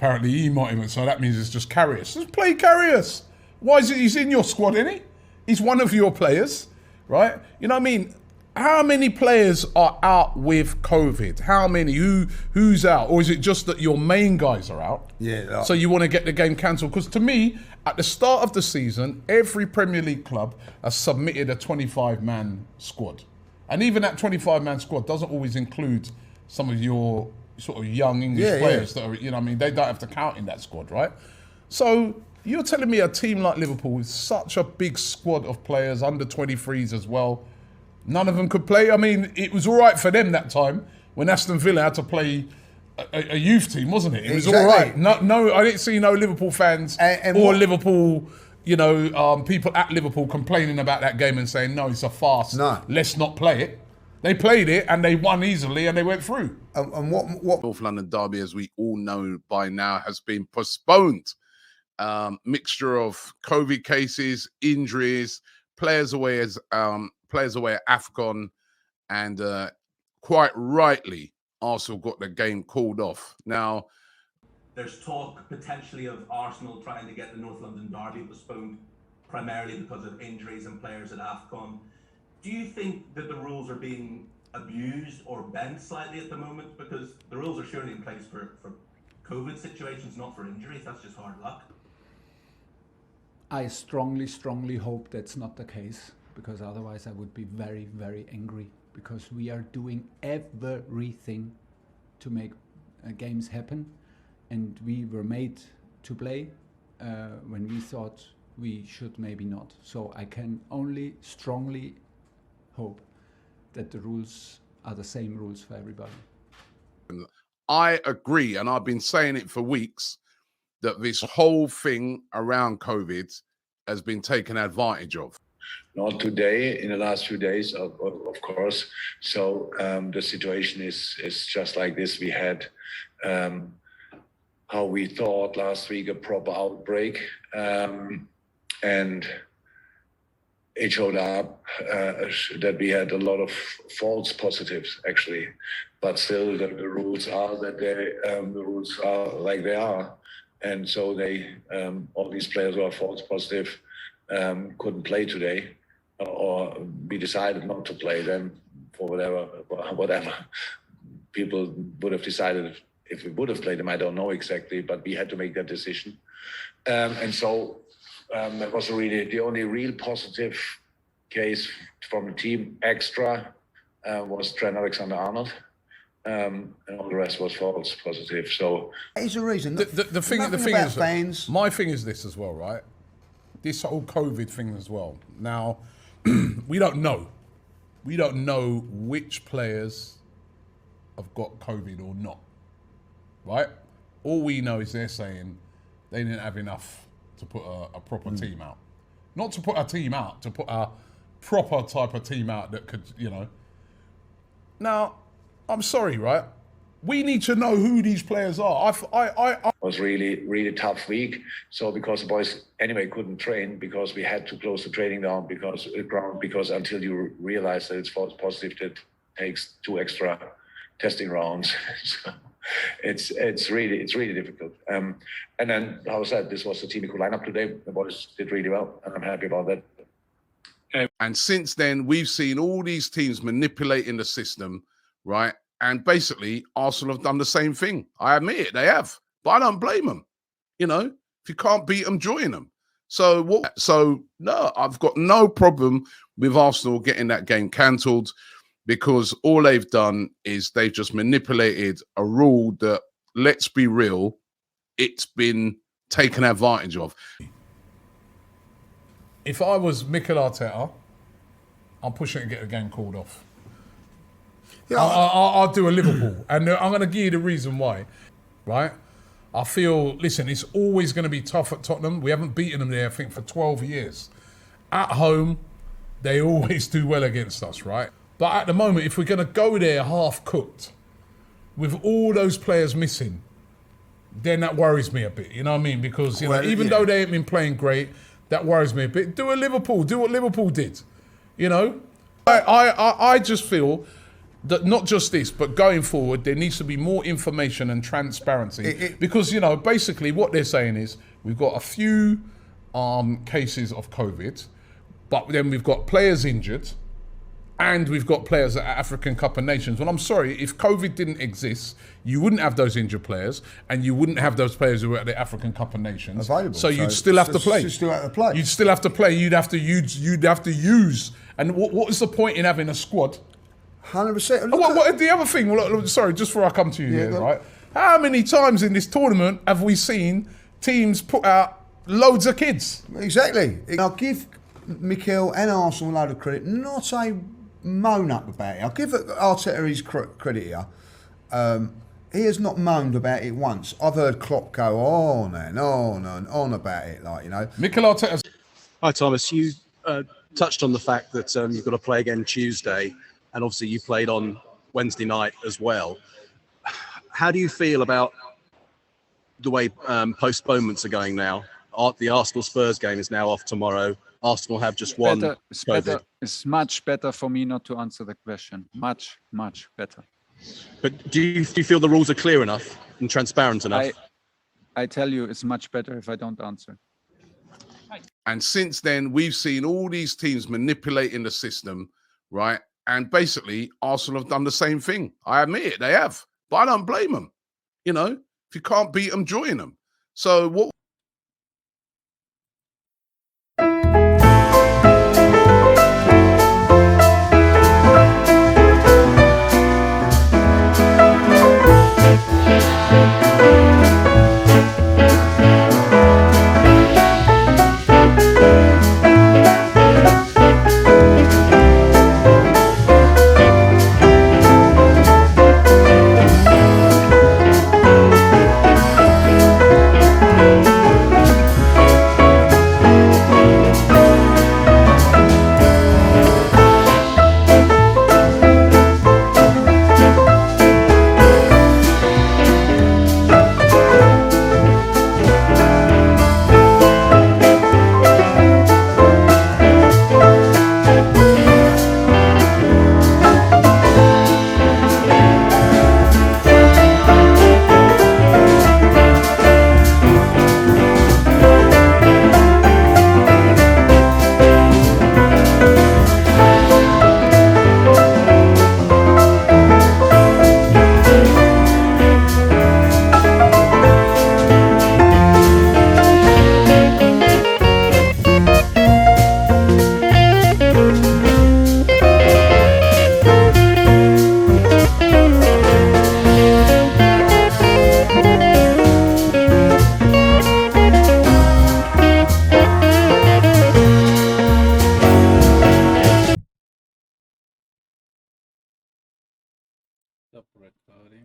apparently he might even, so that means it's just Karius. Just play Karius. Why is it? He's in your squad, isn't he? He's one of your players, right? You know what I mean? How many players are out with COVID? How many? Who's out? Or is it just that your main guys are out? Yeah. So you want to get the game cancelled? Because to me, at the start of the season, every Premier League club has submitted a 25-man squad. And even that 25-man squad doesn't always include some of your sort of young English players that are, you know what I mean? They don't have to count in that squad, right? So you're telling me a team like Liverpool with such a big squad of players, under 23s as well, none of them could play? I mean, it was all right for them that time when Aston Villa had to play a youth team, wasn't it? It was all right. No, I didn't see no Liverpool fans or Liverpool, you know, people at Liverpool complaining about that game and saying, no, it's a farce. No. Let's not play it. They played it and they won easily and they went through. And what North London derby, as we all know by now, has been postponed. Mixture of COVID cases, injuries, players away at AFCON, and quite rightly, Arsenal got the game called off. Now, there's talk potentially of Arsenal trying to get the North London derby postponed, primarily because of injuries and players at AFCON. Do you think that the rules are being abused or bent slightly at the moment? Because the rules are surely in place for COVID situations, not for injuries. That's just hard luck. I strongly hope that's not the case, because otherwise I would be very, very angry, because we are doing everything to make games happen, and we were made to play when we thought we should maybe not. So I can only strongly hope that the rules are the same rules for everybody. I agree, and I've been saying it for weeks, that this whole thing around COVID has been taken advantage of. Not today, in the last few days, of course. So the situation is just like this. We had, how we thought last week, a proper outbreak. And it showed up that we had a lot of false positives, actually. But still, the rules are that the rules are like they are. And so all these players who are false positive couldn't play today, or we decided not to play them for whatever people would have decided if we would have played them. I don't know exactly, but we had to make that decision. And so that was really the only real positive case from the team extra was Trent Alexander-Arnold. And all the rest was false positive. So is the reason. The thing is, fans. My thing is this as well, right? This whole COVID thing as well. Now, we don't know. We don't know which players have got COVID or not, right? All we know is they're saying they didn't have enough to put a proper team out. Not to put a team out, to put a proper type of team out that could, you know. Now, I'm sorry, right? We need to know who these players are. It was really tough week. So because the boys anyway couldn't train, because we had to close the training down because until you realize that it's false positive, that takes 2 extra testing rounds. So it's really difficult. And then, how I said, this was the team who could line up today. The boys did really well, and I'm happy about that. And since then, we've seen all these teams manipulating the system, right? And basically, Arsenal have done the same thing. I admit it, they have. But I don't blame them. You know, if you can't beat them, join them. So no, I've got no problem with Arsenal getting that game cancelled, because all they've done is they've just manipulated a rule that, let's be real, it's been taken advantage of. If I was Mikel Arteta, I'm pushing to get the game called off. Yeah, I'll do a Liverpool, and I'm going to give you the reason why, right? I feel, listen, it's always going to be tough at Tottenham. We haven't beaten them there, I think, for 12 years. At home, they always do well against us, right? But at the moment, if we're going to go there half-cooked, with all those players missing, then that worries me a bit, you know what I mean? Because, you know, even though they ain't been playing great, that worries me a bit. Do what Liverpool did, you know? I just feel not just this, but going forward, there needs to be more information and transparency. Because, you know, basically what they're saying is we've got a few cases of COVID, but then we've got players injured and we've got players at African Cup of Nations. Well, I'm sorry, if COVID didn't exist, you wouldn't have those injured players and you wouldn't have those players who were at the African Cup of Nations. Available. So you'd still have to play. You'd still have to play. You'd still have to play. You'd have to use. And what is the point in having a squad? 100%. What the other thing? Well, sorry, just before I come to you here, right? How many times in this tournament have we seen teams put out loads of kids? Exactly. I'll give Mikel and Arsenal a load of credit, not a moan up about it. I'll give Arteta his credit here. He has not moaned about it once. I've heard Klopp go on and on and on about it, like, you know. Mikel Arteta. Hi, Thomas. You touched on the fact that you've got to play again Tuesday, and obviously you played on Wednesday night as well. How do you feel about the way postponements are going now? The Arsenal-Spurs game is now off tomorrow. Arsenal have just won. It's much better for me not to answer the question. Much, much better. But do you feel the rules are clear enough and transparent enough? I tell you, it's much better if I don't answer. And since then, we've seen all these teams manipulating the system, right? And basically, Arsenal have done the same thing. I admit it, they have. But I don't blame them. You know, if you can't beat them, join them. So what... Stop recording.